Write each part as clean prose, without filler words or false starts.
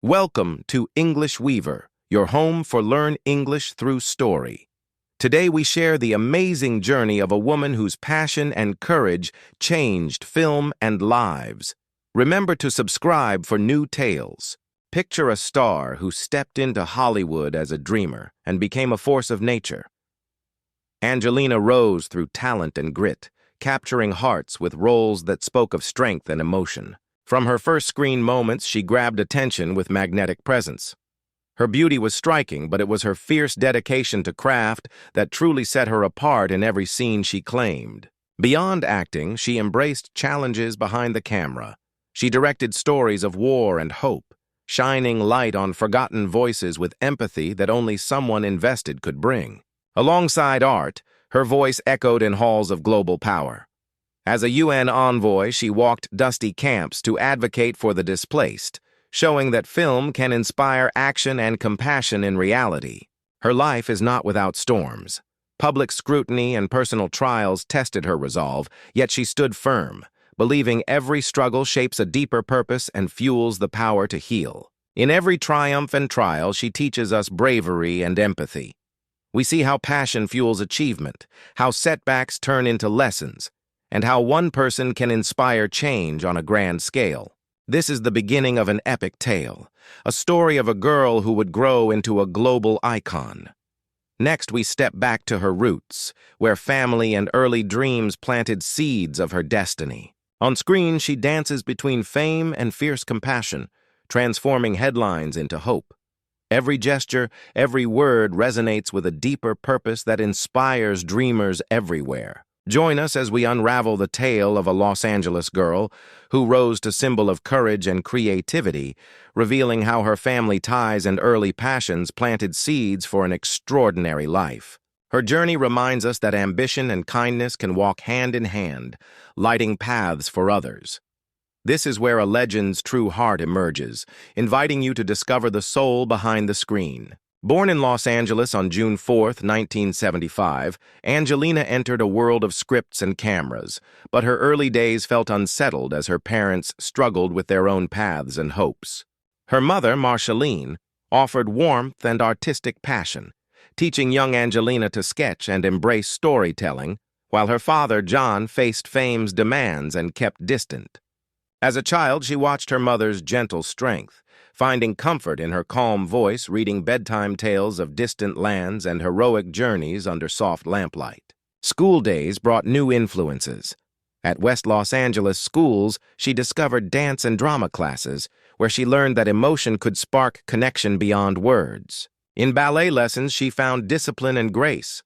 Welcome to English Weaver, your home for Learn English Through Story. Today we share the amazing journey of a woman whose passion and courage changed film and lives. Remember to subscribe for new tales. Picture a star who stepped into Hollywood as a dreamer and became a force of nature. Angelina rose through talent and grit, capturing hearts with roles that spoke of strength and emotion. From her first screen moments, she grabbed attention with magnetic presence. Her beauty was striking, but it was her fierce dedication to craft that truly set her apart in every scene she claimed. Beyond acting, she embraced challenges behind the camera. She directed stories of war and hope, shining light on forgotten voices with empathy that only someone invested could bring. Alongside art, her voice echoed in halls of global power. As a UN envoy, she walked dusty camps to advocate for the displaced, showing that film can inspire action and compassion in reality. Her life is not without storms. Public scrutiny and personal trials tested her resolve, yet she stood firm, believing every struggle shapes a deeper purpose and fuels the power to heal. In every triumph and trial, she teaches us bravery and empathy. We see how passion fuels achievement, how setbacks turn into lessons, and how one person can inspire change on a grand scale. This is the beginning of an epic tale, a story of a girl who would grow into a global icon. Next, we step back to her roots, where family and early dreams planted seeds of her destiny. On screen, she dances between fame and fierce compassion, transforming headlines into hope. Every gesture, every word resonates with a deeper purpose that inspires dreamers everywhere. Join us as we unravel the tale of a Los Angeles girl who rose to symbol of courage and creativity, revealing how her family ties and early passions planted seeds for an extraordinary life. Her journey reminds us that ambition and kindness can walk hand in hand, lighting paths for others. This is where a legend's true heart emerges, inviting you to discover the soul behind the screen. Born in Los Angeles on June 4, 1975, Angelina entered a world of scripts and cameras, but her early days felt unsettled as her parents struggled with their own paths and hopes. Her mother, Marceline, offered warmth and artistic passion, teaching young Angelina to sketch and embrace storytelling, while her father, John, faced fame's demands and kept distant. As a child, she watched her mother's gentle strength, finding comfort in her calm voice, reading bedtime tales of distant lands and heroic journeys under soft lamplight. School days brought new influences. At West Los Angeles schools, she discovered dance and drama classes, where she learned that emotion could spark connection beyond words. In ballet lessons, she found discipline and grace.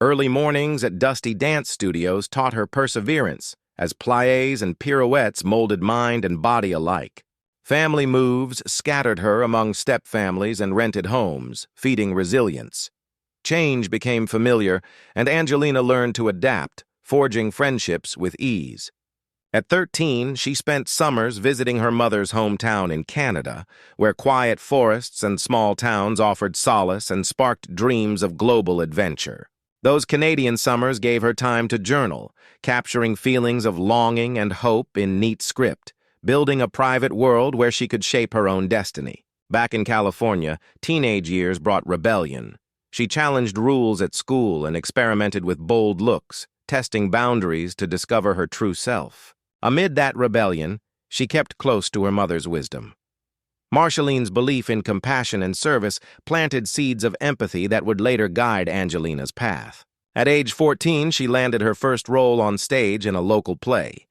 Early mornings at dusty dance studios taught her perseverance, as pliés and pirouettes molded mind and body alike. Family moves scattered her among step-families and rented homes, feeding resilience. Change became familiar, and Angelina learned to adapt, forging friendships with ease. At 13, she spent summers visiting her mother's hometown in Canada, where quiet forests and small towns offered solace and sparked dreams of global adventure. Those Canadian summers gave her time to journal, capturing feelings of longing and hope in neat script, building a private world where she could shape her own destiny. Back in California, teenage years brought rebellion. She challenged rules at school and experimented with bold looks, testing boundaries to discover her true self. Amid that rebellion, she kept close to her mother's wisdom. Marceline's belief in compassion and service planted seeds of empathy that would later guide Angelina's path. At age 14, she landed her first role on stage in a local play.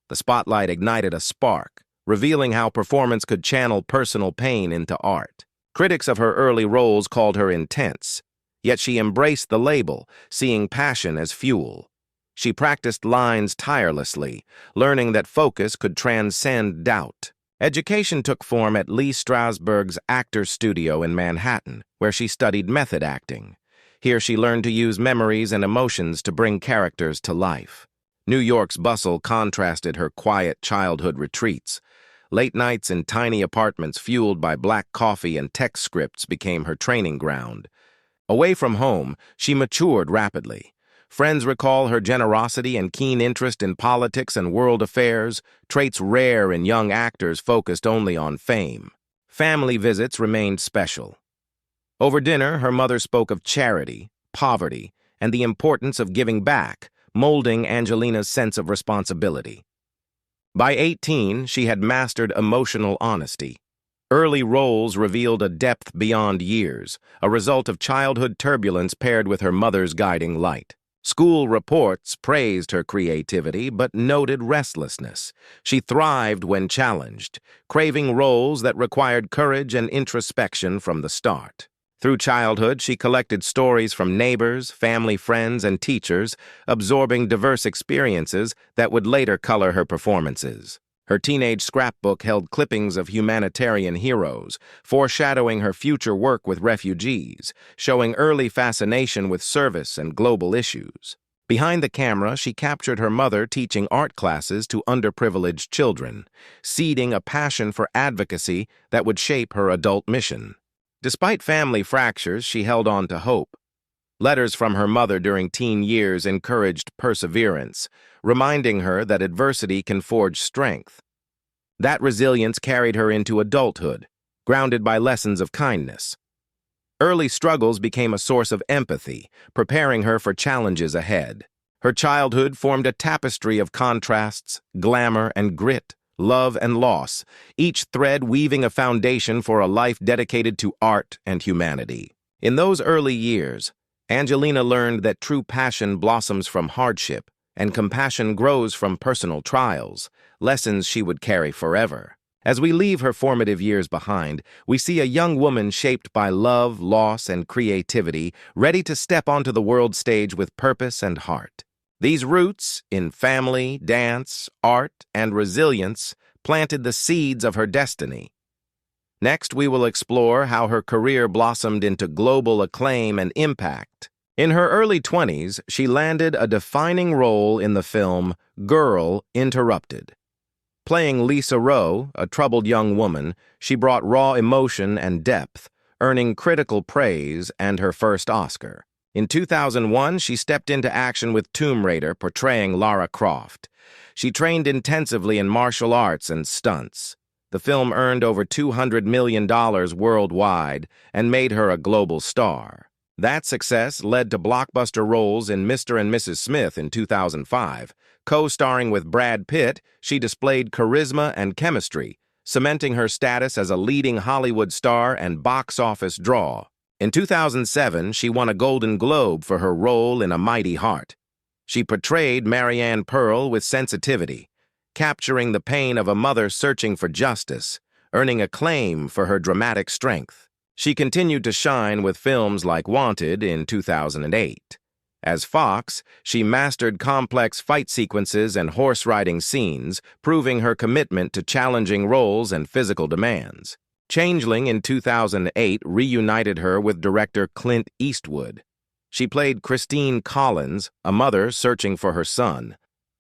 The spotlight ignited a spark, revealing how performance could channel personal pain into art. Critics of her early roles called her intense, yet she embraced the label, seeing passion as fuel. She practiced lines tirelessly, learning that focus could transcend doubt. Education took form at Lee Strasberg's Actors Studio in Manhattan, where she studied method acting. Here she learned to use memories and emotions to bring characters to life. New York's bustle contrasted her quiet childhood retreats. Late nights in tiny apartments fueled by black coffee and text scripts became her training ground. Away from home, she matured rapidly. Friends recall her generosity and keen interest in politics and world affairs, traits rare in young actors focused only on fame. family visits remained special. Over dinner, her mother spoke of charity, poverty, and the importance of giving back, molding Angelina's sense of responsibility. By 18, she had mastered emotional honesty. Early roles revealed a depth beyond years, a result of childhood turbulence paired with her mother's guiding light. School reports praised her creativity but noted restlessness. She thrived when challenged, craving roles that required courage and introspection from the start. Through childhood, she collected stories from neighbors, family friends, and teachers, absorbing diverse experiences that would later color her performances. Her teenage scrapbook held clippings of humanitarian heroes, foreshadowing her future work with refugees, showing early fascination with service and global issues. Behind the camera, she captured her mother teaching art classes to underprivileged children, seeding a passion for advocacy that would shape her adult mission. Despite family fractures, she held on to hope. Letters from her mother during teen years encouraged perseverance, reminding her that adversity can forge strength. That resilience carried her into adulthood, grounded by lessons of kindness. Early struggles became a source of empathy, preparing her for challenges ahead. Her childhood formed a tapestry of contrasts, glamour and grit, love and loss, each thread weaving a foundation for a life dedicated to art and humanity. In those early years, Angelina learned that true passion blossoms from hardship and compassion grows from personal trials, lessons she would carry forever. As we leave her formative years behind, we see a young woman shaped by love, loss, and creativity, ready to step onto the world stage with purpose and heart. These roots in family, dance, art, and resilience planted the seeds of her destiny. Next, we will explore how her career blossomed into global acclaim and impact. In her early 20s, she landed a defining role in the film Girl, Interrupted. Playing Lisa Rowe, a troubled young woman, she brought raw emotion and depth, earning critical praise and her first Oscar. In 2001, she stepped into action with Tomb Raider, portraying Lara Croft. She trained intensively in martial arts and stunts. The film earned over $200 million worldwide and made her a global star. That success led to blockbuster roles in Mr. and Mrs. Smith in 2005. Co-starring with Brad Pitt, she displayed charisma and chemistry, cementing her status as a leading Hollywood star and box office draw. In 2007, she won a Golden Globe for her role in A Mighty Heart. She portrayed Marianne Pearl with sensitivity, capturing the pain of a mother searching for justice, earning acclaim for her dramatic strength. She continued to shine with films like Wanted in 2008. As Fox, she mastered complex fight sequences and horse-riding scenes, proving her commitment to challenging roles and physical demands. Changeling in 2008 reunited her with director Clint Eastwood. She played Christine Collins, a mother searching for her son.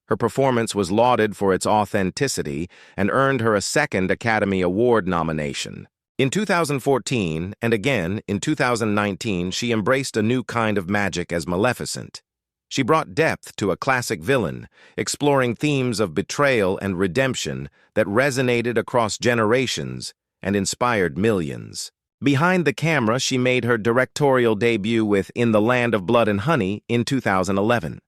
Her performance was lauded for its authenticity and earned her a second Academy Award nomination. In 2014, and again in 2019, she embraced a new kind of magic as Maleficent. She brought depth to a classic villain, exploring themes of betrayal and redemption that resonated across generations and inspired millions. Behind the camera, she made her directorial debut with In the Land of Blood and Honey in 2011.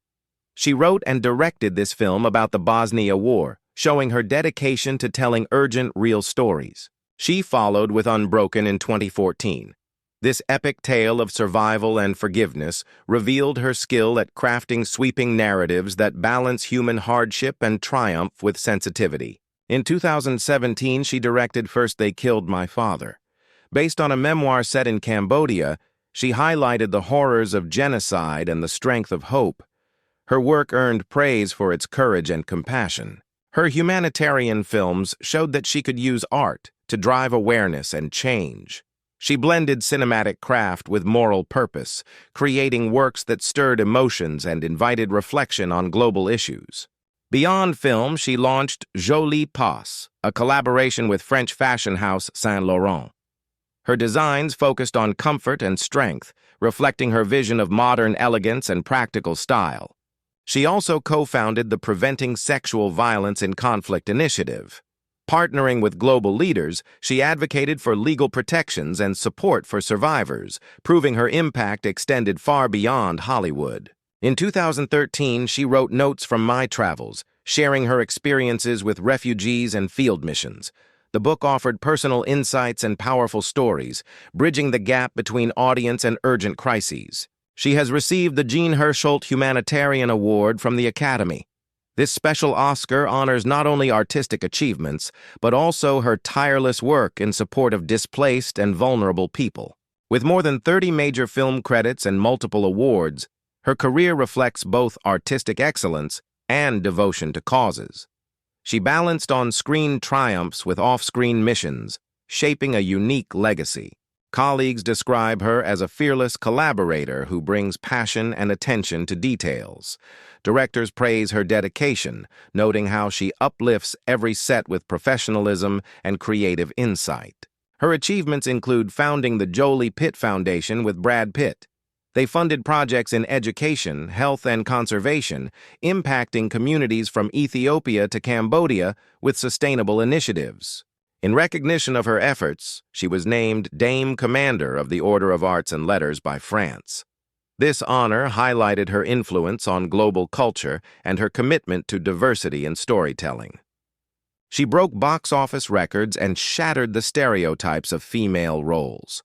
She wrote and directed this film about the Bosnia War, showing her dedication to telling urgent, real stories. She followed with Unbroken in 2014. This epic tale of survival and forgiveness revealed her skill at crafting sweeping narratives that balance human hardship and triumph with sensitivity. In 2017, she directed First They Killed My Father. Based on a memoir set in Cambodia, she highlighted the horrors of genocide and the strength of hope. Her work earned praise for its courage and compassion. Her humanitarian films showed that she could use art to drive awareness and change. She blended cinematic craft with moral purpose, creating works that stirred emotions and invited reflection on global issues. Beyond film, she launched Jolie Passe, a collaboration with French fashion house Saint Laurent. Her designs focused on comfort and strength, reflecting her vision of modern elegance and practical style. She also co-founded the Preventing Sexual Violence in Conflict initiative, Partnering with global leaders, she advocated for legal protections and support for survivors, proving her impact extended far beyond Hollywood. In 2013, she wrote Notes from My Travels, sharing her experiences with refugees and field missions. The book offered personal insights and powerful stories, bridging the gap between audience and urgent crises. She has received the Jean Hersholt Humanitarian Award from the Academy. This special Oscar honors not only artistic achievements, but also her tireless work in support of displaced and vulnerable people. With more than 30 major film credits and multiple awards, her career reflects both artistic excellence and devotion to causes. She balanced on-screen triumphs with off-screen missions, shaping a unique legacy. Colleagues describe her as a fearless collaborator who brings passion and attention to details. Directors praise her dedication, noting how she uplifts every set with professionalism and creative insight. Her achievements include founding the Jolie Pitt Foundation with Brad Pitt. They funded projects in education, health, and conservation, impacting communities from Ethiopia to Cambodia with sustainable initiatives. In recognition of her efforts, she was named Dame Commander of the Order of Arts and Letters by France. This honor highlighted her influence on global culture and her commitment to diversity in storytelling. She broke box office records and shattered the stereotypes of female roles.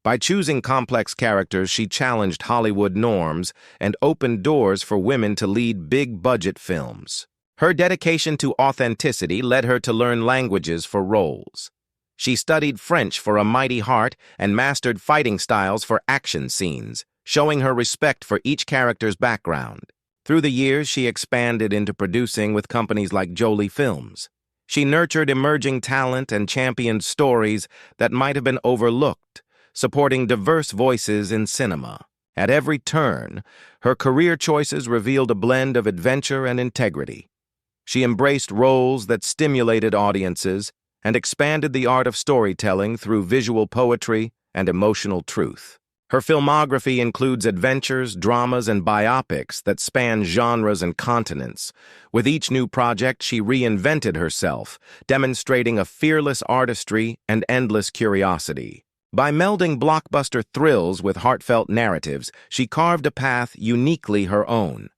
By choosing complex characters, she challenged Hollywood norms and opened doors for women to lead big-budget films. Her dedication to authenticity led her to learn languages for roles. She studied French for A Mighty Heart and mastered fighting styles for action scenes, showing her respect for each character's background. Through the years, she expanded into producing with companies like Jolie Films. She nurtured emerging talent and championed stories that might have been overlooked, supporting diverse voices in cinema. At every turn, her career choices revealed a blend of adventure and integrity. She embraced roles that stimulated audiences and expanded the art of storytelling through visual poetry and emotional truth. Her filmography includes adventures, dramas, and biopics that span genres and continents. With each new project, she reinvented herself, demonstrating a fearless artistry and endless curiosity. By melding blockbuster thrills with heartfelt narratives, she carved a path uniquely her own.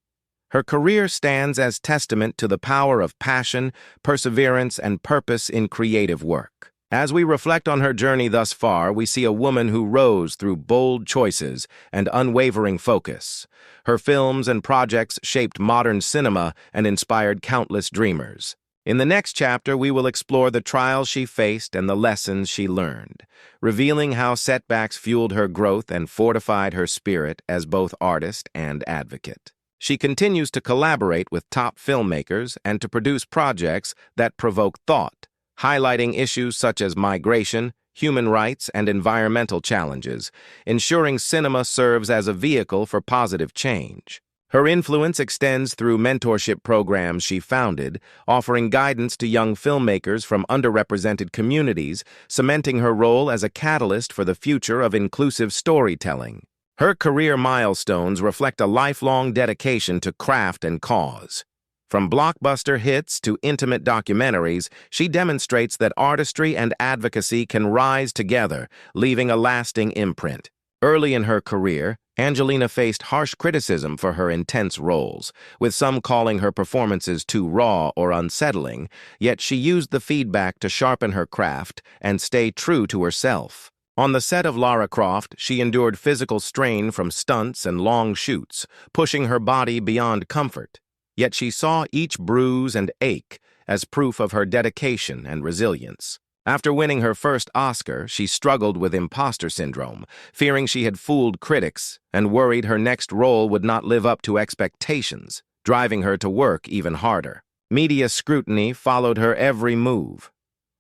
Her career stands as testament to the power of passion, perseverance, and purpose in creative work. As we reflect on her journey thus far, we see a woman who rose through bold choices and unwavering focus. Her films and projects shaped modern cinema and inspired countless dreamers. In the next chapter, we will explore the trials she faced and the lessons she learned, revealing how setbacks fueled her growth and fortified her spirit as both artist and advocate. She continues to collaborate with top filmmakers and to produce projects that provoke thought, highlighting issues such as migration, human rights, and environmental challenges, ensuring cinema serves as a vehicle for positive change. Her influence extends through mentorship programs she founded, offering guidance to young filmmakers from underrepresented communities, cementing her role as a catalyst for the future of inclusive storytelling. Her career milestones reflect a lifelong dedication to craft and cause. From blockbuster hits to intimate documentaries, she demonstrates that artistry and advocacy can rise together, leaving a lasting imprint. Early in her career, Angelina faced harsh criticism for her intense roles, with some calling her performances too raw or unsettling, yet she used the feedback to sharpen her craft and stay true to herself. On the set of Lara Croft, she endured physical strain from stunts and long shoots, pushing her body beyond comfort. Yet she saw each bruise and ache as proof of her dedication and resilience. After winning her first Oscar, she struggled with imposter syndrome, fearing she had fooled critics and worried her next role would not live up to expectations, driving her to work even harder. Media scrutiny followed her every move.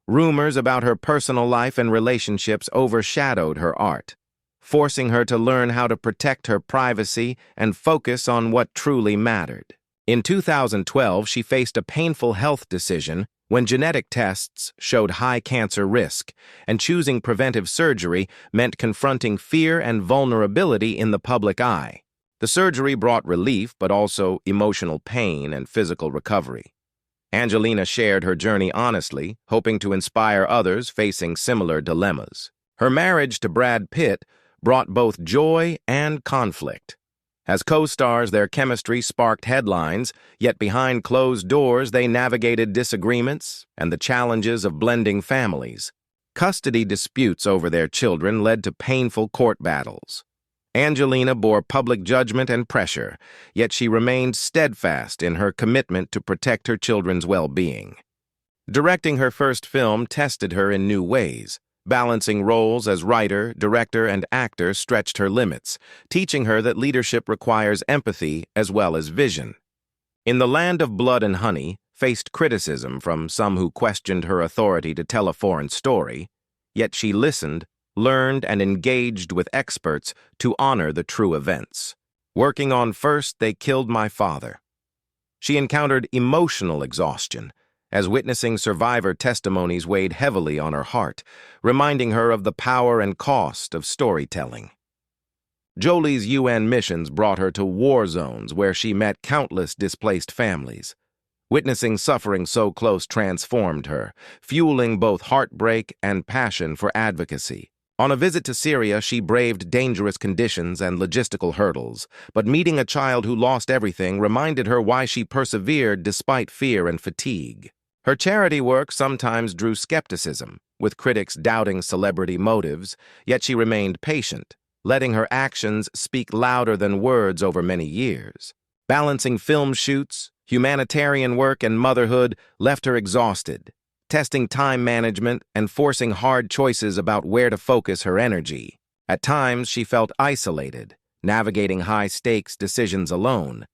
Rumors about her personal life and relationships overshadowed her art, forcing her to learn how to protect her privacy and focus on what truly mattered. In 2012, she faced a painful health decision when genetic tests showed high cancer risk, and choosing preventive surgery meant confronting fear and vulnerability in the public eye. The surgery brought relief, but also emotional pain and physical recovery. Angelina shared her journey honestly, hoping to inspire others facing similar dilemmas. Her marriage to Brad Pitt brought both joy and conflict. As co-stars, their chemistry sparked headlines, yet behind closed doors they navigated disagreements and the challenges of blending families. Custody disputes over their children led to painful court battles. Angelina bore public judgment and pressure, yet she remained steadfast in her commitment to protect her children's well-being. Directing her first film tested her in new ways. Balancing roles as writer, director, and actor stretched her limits, teaching her that leadership requires empathy as well as vision. In The Land of Blood and Honey, faced criticism from some who questioned her authority to tell a foreign story, yet she listened, learned, and engaged with experts to honor the true events. Working on First They Killed My Father, she encountered emotional exhaustion, as witnessing survivor testimonies weighed heavily on her heart, reminding her of the power and cost of storytelling. Jolie's UN missions brought her to war zones where she met countless displaced families. Witnessing suffering so close transformed her, fueling both heartbreak and passion for advocacy. On a visit to Syria, she braved dangerous conditions and logistical hurdles, but meeting a child who lost everything reminded her why she persevered despite fear and fatigue. Her charity work sometimes drew skepticism, with critics doubting celebrity motives, yet she remained patient, letting her actions speak louder than words over many years. Balancing film shoots, humanitarian work, and motherhood left her exhausted, testing time management and forcing hard choices about where to focus her energy. At times, she felt isolated, navigating high-stakes decisions alone.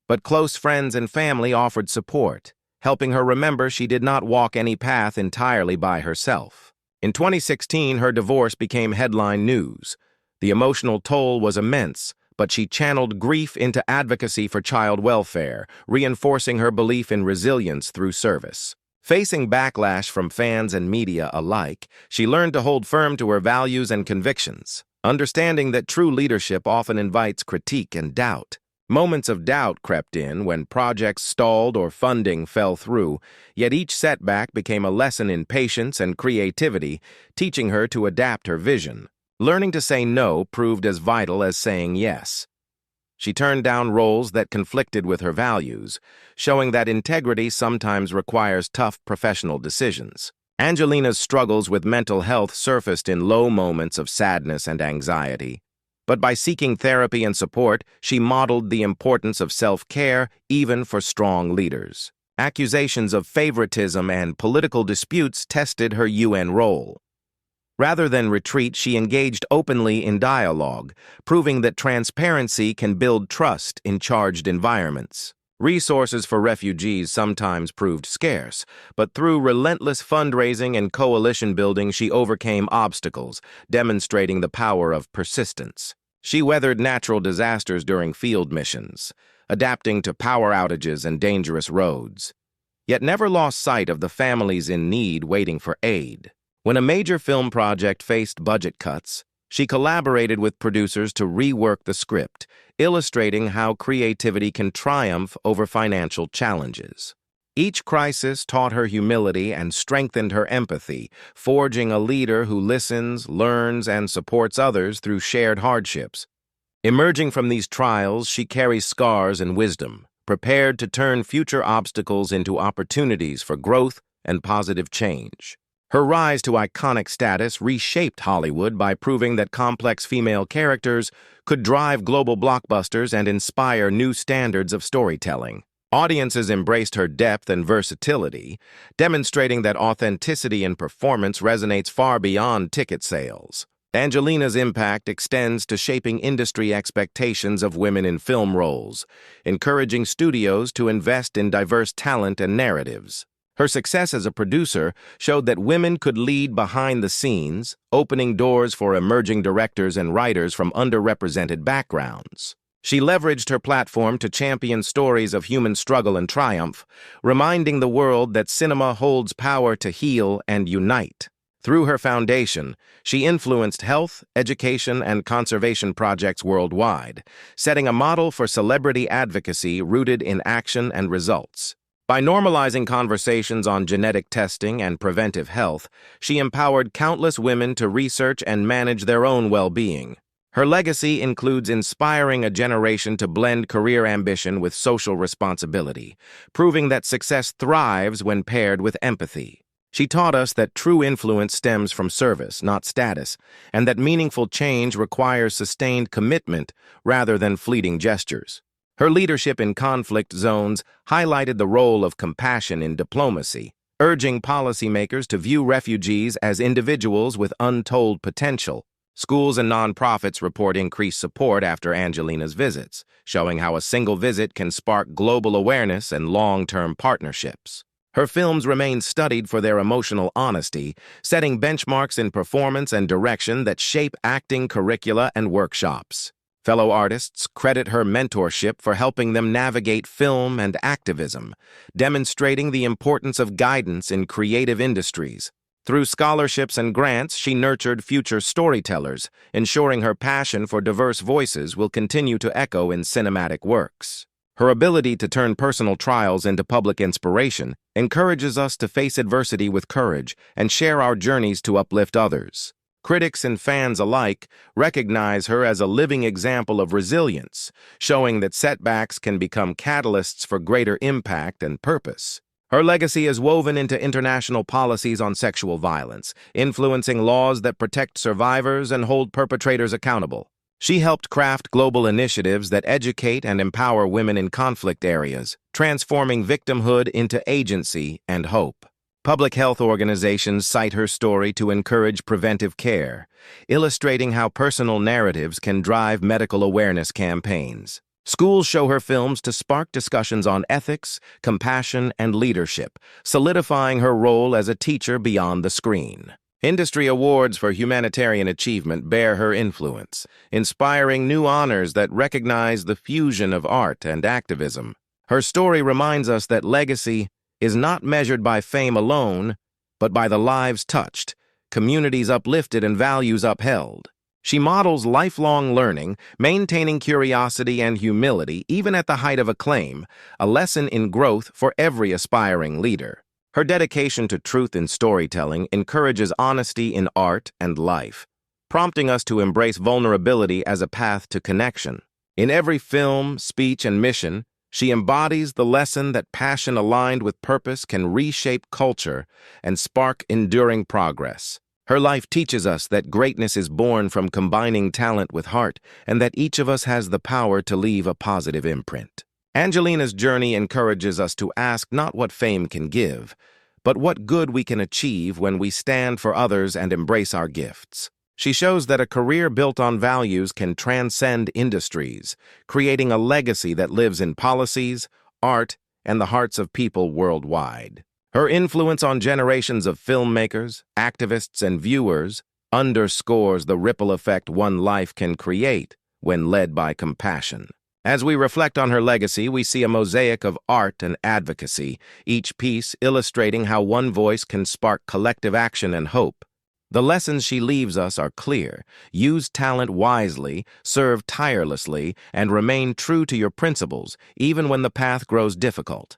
But close friends and family offered support, helping her remember she did not walk any path entirely by herself. In 2016, her divorce became headline news. The emotional toll was immense, but she channeled grief into advocacy for child welfare, reinforcing her belief in resilience through service. Facing backlash from fans and media alike, she learned to hold firm to her values and convictions, understanding that true leadership often invites critique and doubt. Moments of doubt crept in when projects stalled or funding fell through, yet each setback became a lesson in patience and creativity, teaching her to adapt her vision. Learning to say no proved as vital as saying yes. She turned down roles that conflicted with her values, showing that integrity sometimes requires tough professional decisions. Angelina's struggles with mental health surfaced in low moments of sadness and anxiety. But by seeking therapy and support, she modeled the importance of self-care even for strong leaders. Accusations of favoritism and political disputes tested her UN role. Rather than retreat, she engaged openly in dialogue, proving that transparency can build trust in charged environments. Resources for refugees sometimes proved scarce, but through relentless fundraising and coalition building, she overcame obstacles, demonstrating the power of persistence. She weathered natural disasters during field missions, adapting to power outages and dangerous roads, yet never lost sight of the families in need waiting for aid. When a major film project faced budget cuts, she collaborated with producers to rework the script, illustrating how creativity can triumph over financial challenges. Each crisis taught her humility and strengthened her empathy, forging a leader who listens, learns, and supports others through shared hardships. Emerging from these trials, she carries scars and wisdom, prepared to turn future obstacles into opportunities for growth and positive change. Her rise to iconic status reshaped Hollywood by proving that complex female characters could drive global blockbusters and inspire new standards of storytelling. Audiences embraced her depth and versatility, demonstrating that authenticity in performance resonates far beyond ticket sales. Angelina's impact extends to shaping industry expectations of women in film roles, encouraging studios to invest in diverse talent and narratives. Her success as a producer showed that women could lead behind the scenes, opening doors for emerging directors and writers from underrepresented backgrounds. She leveraged her platform to champion stories of human struggle and triumph, reminding the world that cinema holds power to heal and unite. Through her foundation, she influenced health, education, and conservation projects worldwide, setting a model for celebrity advocacy rooted in action and results. By normalizing conversations on genetic testing and preventive health, she empowered countless women to research and manage their own well-being. Her legacy includes inspiring a generation to blend career ambition with social responsibility, proving that success thrives when paired with empathy. She taught us that true influence stems from service, not status, and that meaningful change requires sustained commitment rather than fleeting gestures. Her leadership in conflict zones highlighted the role of compassion in diplomacy, urging policymakers to view refugees as individuals with untold potential. Schools and nonprofits report increased support after Angelina's visits, showing how a single visit can spark global awareness and long-term partnerships. Her films remain studied for their emotional honesty, setting benchmarks in performance and direction that shape acting curricula and workshops. Fellow artists credit her mentorship for helping them navigate film and activism, demonstrating the importance of guidance in creative industries. Through scholarships and grants, she nurtured future storytellers, ensuring her passion for diverse voices will continue to echo in cinematic works. Her ability to turn personal trials into public inspiration encourages us to face adversity with courage and share our journeys to uplift others. Critics and fans alike recognize her as a living example of resilience, showing that setbacks can become catalysts for greater impact and purpose. Her legacy is woven into international policies on sexual violence, influencing laws that protect survivors and hold perpetrators accountable. She helped craft global initiatives that educate and empower women in conflict areas, transforming victimhood into agency and hope. Public health organizations cite her story to encourage preventive care, illustrating how personal narratives can drive medical awareness campaigns. Schools show her films to spark discussions on ethics, compassion, and leadership, solidifying her role as a teacher beyond the screen. Industry awards for humanitarian achievement bear her influence, inspiring new honors that recognize the fusion of art and activism. Her story reminds us that legacy is not measured by fame alone, but by the lives touched, communities uplifted, and values upheld. She models lifelong learning, maintaining curiosity and humility even at the height of acclaim, a lesson in growth for every aspiring leader. Her dedication to truth in storytelling encourages honesty in art and life, prompting us to embrace vulnerability as a path to connection. In every film, speech, and mission, she embodies the lesson that passion aligned with purpose can reshape culture and spark enduring progress. Her life teaches us that greatness is born from combining talent with heart, and that each of us has the power to leave a positive imprint. Angelina's journey encourages us to ask not what fame can give, but what good we can achieve when we stand for others and embrace our gifts. She shows that a career built on values can transcend industries, creating a legacy that lives in policies, art, and the hearts of people worldwide. Her influence on generations of filmmakers, activists, and viewers underscores the ripple effect one life can create when led by compassion. As we reflect on her legacy, we see a mosaic of art and advocacy, each piece illustrating how one voice can spark collective action and hope. The lessons she leaves us are clear. Use talent wisely, serve tirelessly, and remain true to your principles, even when the path grows difficult.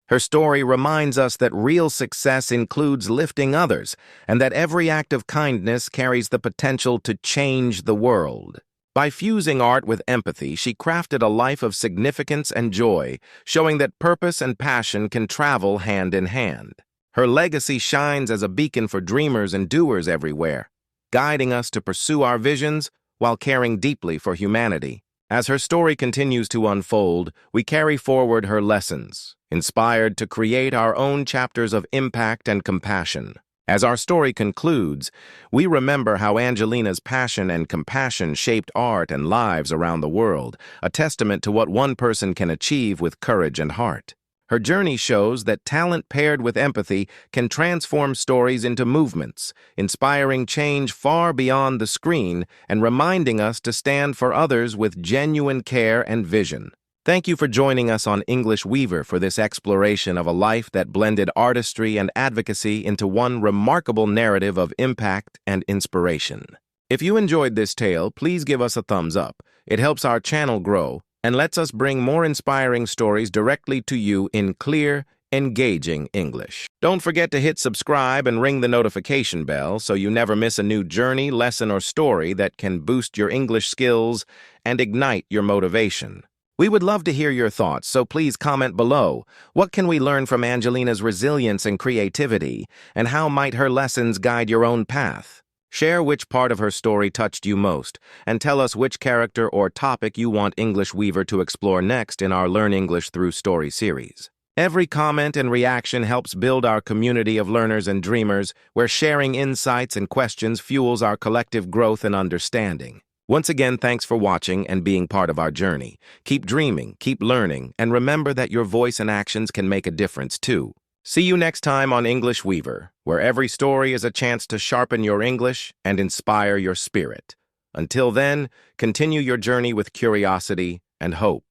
Her story reminds us that real success includes lifting others, and that every act of kindness carries the potential to change the world. By fusing art with empathy, she crafted a life of significance and joy, showing that purpose and passion can travel hand in hand. Her legacy shines as a beacon for dreamers and doers everywhere, guiding us to pursue our visions while caring deeply for humanity. As her story continues to unfold, we carry forward her lessons, inspired to create our own chapters of impact and compassion. As our story concludes, we remember how Angelina's passion and compassion shaped art and lives around the world, a testament to what one person can achieve with courage and heart. Her journey shows that talent paired with empathy can transform stories into movements, inspiring change far beyond the screen and reminding us to stand for others with genuine care and vision. Thank you for joining us on English Weaver for this exploration of a life that blended artistry and advocacy into one remarkable narrative of impact and inspiration. If you enjoyed this tale, please give us a thumbs up. It helps our channel grow and lets us bring more inspiring stories directly to you in clear, engaging English. Don't forget to hit subscribe and ring the notification bell so you never miss a new journey, lesson, or story that can boost your English skills and ignite your motivation. We would love to hear your thoughts, so please comment below. What can we learn from Angelina's resilience and creativity, and how might her lessons guide your own path? Share which part of her story touched you most, and tell us which character or topic you want English Weaver to explore next in our Learn English Through Story series. Every comment and reaction helps build our community of learners and dreamers, where sharing insights and questions fuels our collective growth and understanding. Once again, thanks for watching and being part of our journey. Keep dreaming, keep learning, and remember that your voice and actions can make a difference too. See you next time on English Weaver, where every story is a chance to sharpen your English and inspire your spirit. Until then, continue your journey with curiosity and hope.